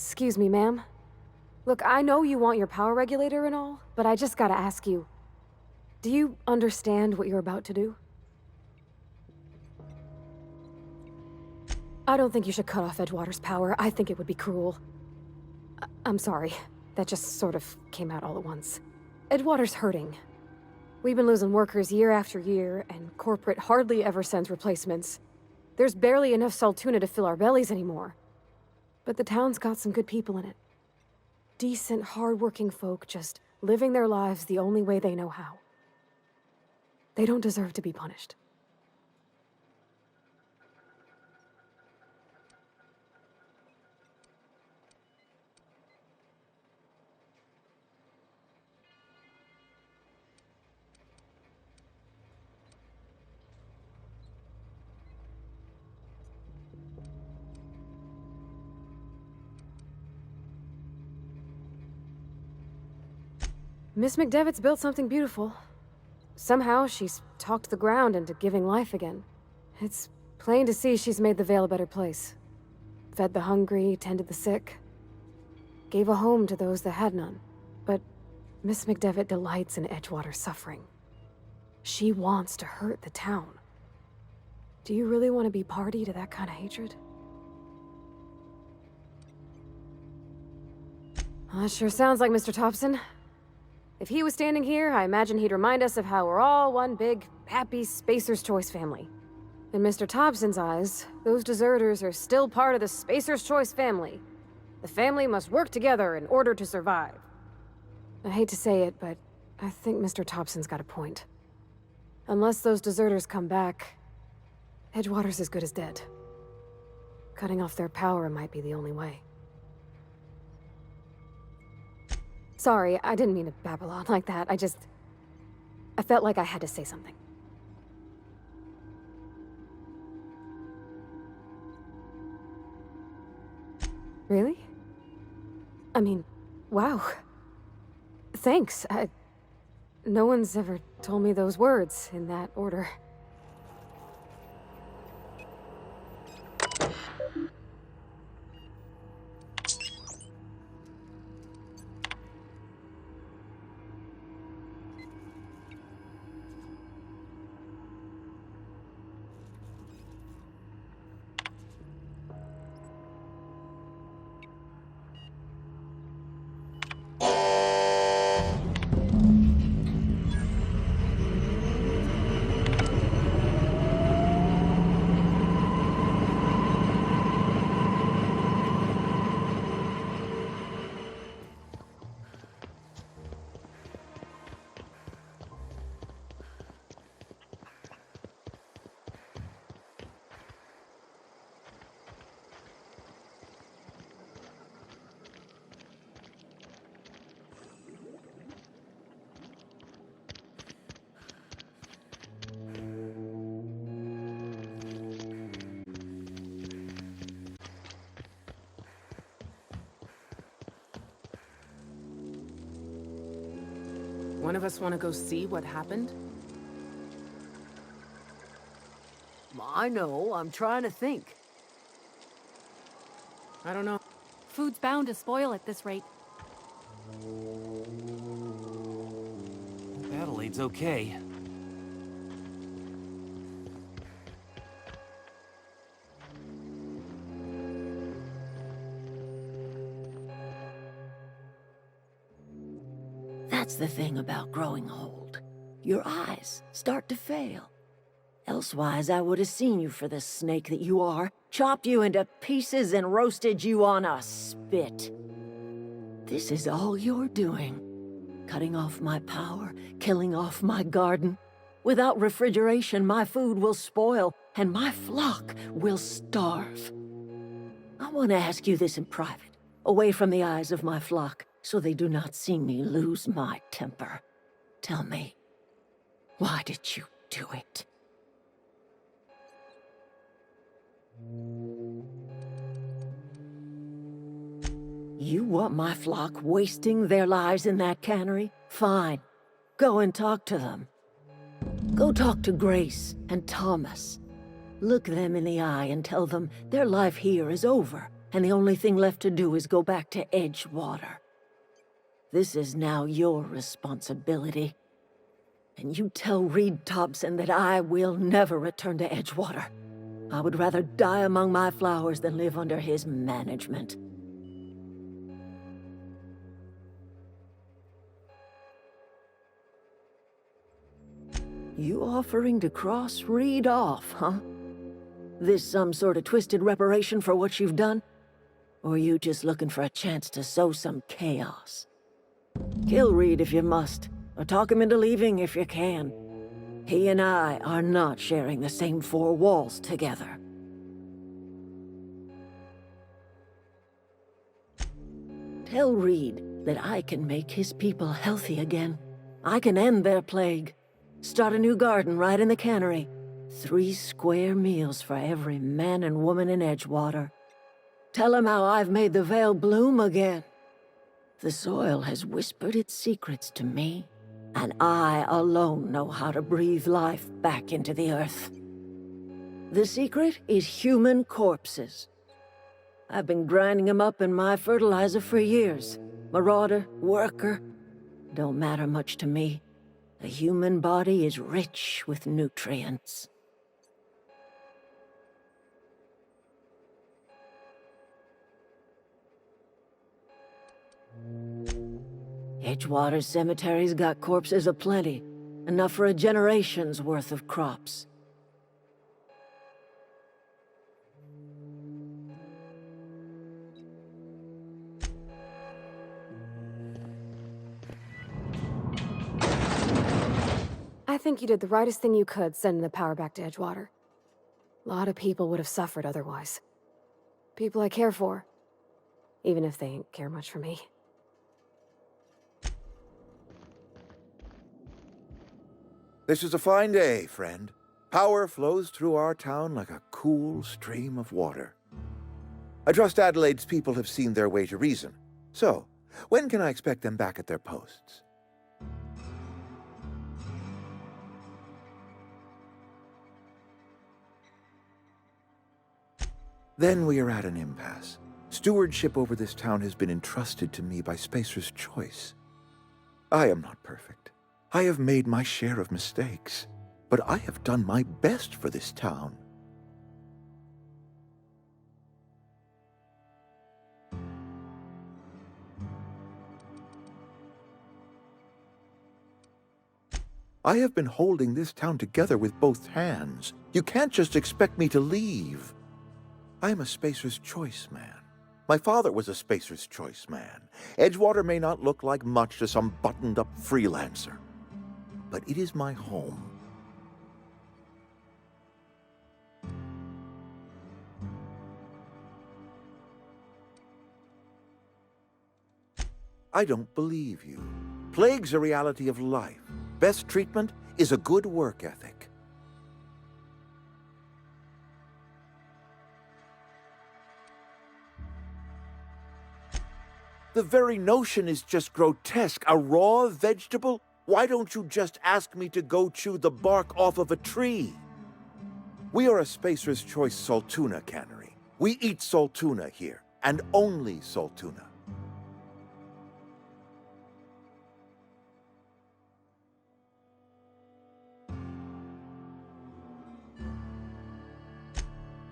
Excuse me, ma'am. Look, I know you want your power regulator and all, but I just gotta ask you. Do you understand what you're about to do? I don't think you should cut off Edgewater's power. I think it would be cruel. I'm sorry. That just sort of came out all at once. Edgewater's hurting. We've been losing workers year after year, and corporate hardly ever sends replacements. There's barely enough Saltuna to fill our bellies anymore. But the town's got some good people in it. Decent, hard-working folk just living their lives the only way they know how. They don't deserve to be punished. Miss McDevitt's built something beautiful. Somehow, she's talked the ground into giving life again. It's plain to see she's made the Vale a better place. Fed the hungry, tended the sick. Gave a home to those that had none. But Miss McDevitt delights in Edgewater's suffering. She wants to hurt the town. Do you really want to be party to that kind of hatred? Well, that sure sounds like Mr. Thompson. If he was standing here, I imagine he'd remind us of how we're all one big, happy Spacer's Choice family. In Mr. Thompson's eyes, those deserters are still part of the Spacer's Choice family. The family must work together in order to survive. I hate to say it, but I think Mr. Thompson's got a point. Unless those deserters come back, Edgewater's as good as dead. Cutting off their power might be the only way. Sorry, I didn't mean to babble on like that. I felt like I had to say something. Really? I mean, wow. Thanks. No one's ever told me those words in that order. One of us want to go see what happened? I know, I'm trying to think. I don't know. Food's bound to spoil at this rate. Adelaide's okay. That's the thing about growing old. Your eyes start to fail. Elsewise, I would have seen you for the snake that you are, chopped you into pieces and roasted you on a spit. This is all you're doing. Cutting off my power, killing off my garden. Without refrigeration, my food will spoil, and my flock will starve. I want to ask you this in private, away from the eyes of my flock, so they do not see me lose my temper. Tell me, why did you do it? You want my flock wasting their lives in that cannery? Fine. Go and talk to them. Go talk to Grace and Thomas. Look them in the eye and tell them their life here is over, and the only thing left to do is go back to Edgewater. This is now your responsibility. And you tell Reed Thompson that I will never return to Edgewater. I would rather die among my flowers than live under his management. You offering to cross Reed off, huh? This some sort of twisted reparation for what you've done? Or you just looking for a chance to sow some chaos? Kill Reed if you must, or talk him into leaving if you can. He and I are not sharing the same four walls together. Tell Reed that I can make his people healthy again. I can end their plague. Start a new garden right in the cannery. 3 square meals for every man and woman in Edgewater. Tell him how I've made the Vale bloom again. The soil has whispered its secrets to me, and I alone know how to breathe life back into the earth. The secret is human corpses. I've been grinding them up in my fertilizer for years. Marauder, worker, don't matter much to me. The human body is rich with nutrients. Edgewater Cemetery's got corpses aplenty, enough for a generation's worth of crops. I think you did the rightest thing you could sending the power back to Edgewater. A lot of people would have suffered otherwise. People I care for, even if they ain't care much for me. This is a fine day, friend. Power flows through our town like a cool stream of water. I trust Adelaide's people have seen their way to reason. So, when can I expect them back at their posts? Then we are at an impasse. Stewardship over this town has been entrusted to me by Spacer's Choice. I am not perfect. I have made my share of mistakes, but I have done my best for this town. I have been holding this town together with both hands. You can't just expect me to leave. I am a Spacer's Choice man. My father was a Spacer's Choice man. Edgewater may not look like much to some buttoned-up freelancer, but it is my home. I don't believe you. Plague's a reality of life. Best treatment is a good work ethic. The very notion is just grotesque. A raw vegetable? Why don't you just ask me to go chew the bark off of a tree? We are a Spacer's Choice Saltuna cannery. We eat saltuna here, and only saltuna.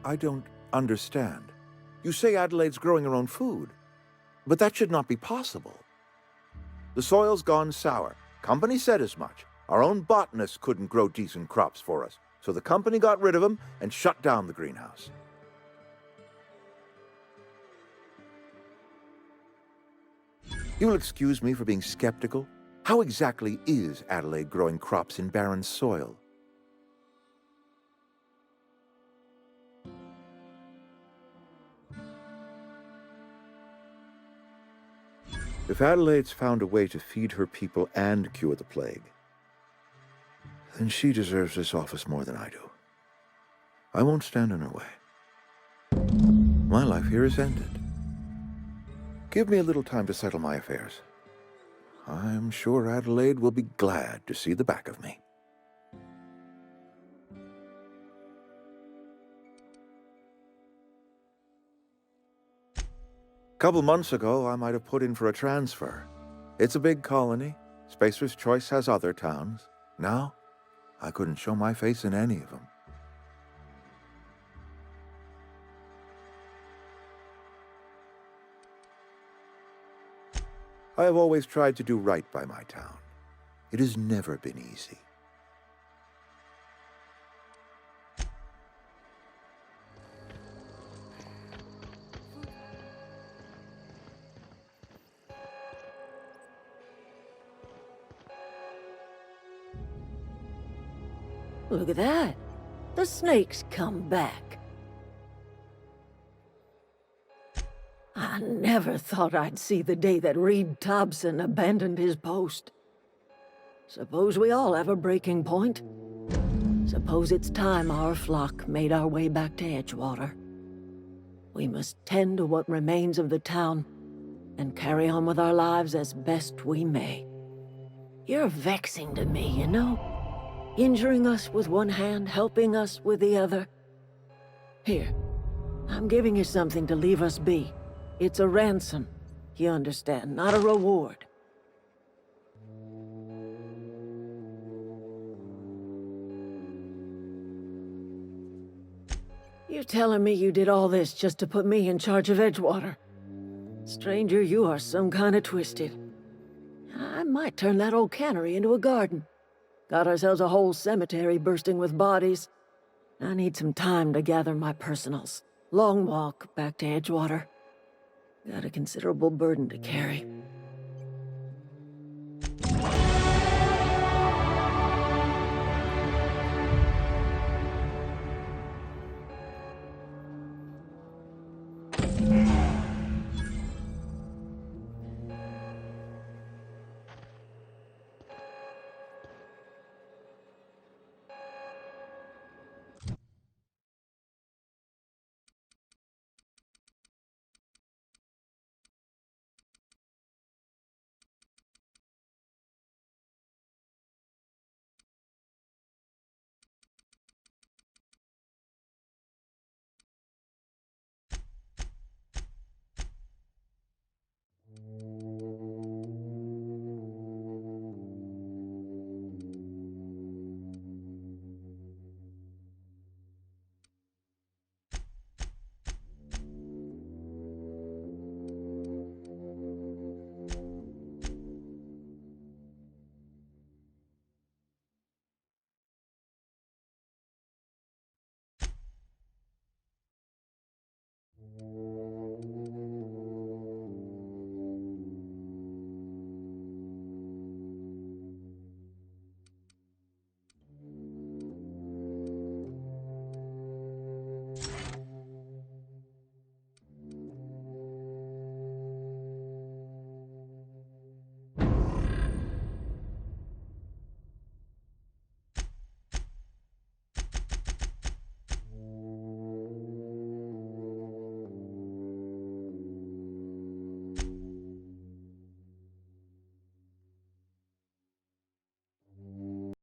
I don't understand. You say Adelaide's growing her own food, but that should not be possible. The soil's gone sour. Company said as much. Our own botanist couldn't grow decent crops for us, so the company got rid of him and shut down the greenhouse. You'll excuse me for being skeptical. How exactly is Adelaide growing crops in barren soil? If Adelaide's found a way to feed her people and cure the plague, then she deserves this office more than I do. I won't stand in her way. My life here is ended. Give me a little time to settle my affairs. I'm sure Adelaide will be glad to see the back of me. Couple months ago, I might have put in for a transfer. It's a big colony. Spacer's Choice has other towns. Now, I couldn't show my face in any of them. I have always tried to do right by my town. It has never been easy. Look at that. The snake's come back. I never thought I'd see the day that Reed Thompson abandoned his post. Suppose we all have a breaking point. Suppose it's time our flock made our way back to Edgewater. We must tend to what remains of the town and carry on with our lives as best we may. You're vexing to me, you know? Injuring us with one hand, helping us with the other. Here, I'm giving you something to leave us be. It's a ransom, you understand, not a reward. You telling me you did all this just to put me in charge of Edgewater? Stranger, you are some kind of twisted. I might turn that old cannery into a garden. Got ourselves a whole cemetery bursting with bodies. I need some time to gather my personals. Long walk back to Edgewater. Got a considerable burden to carry.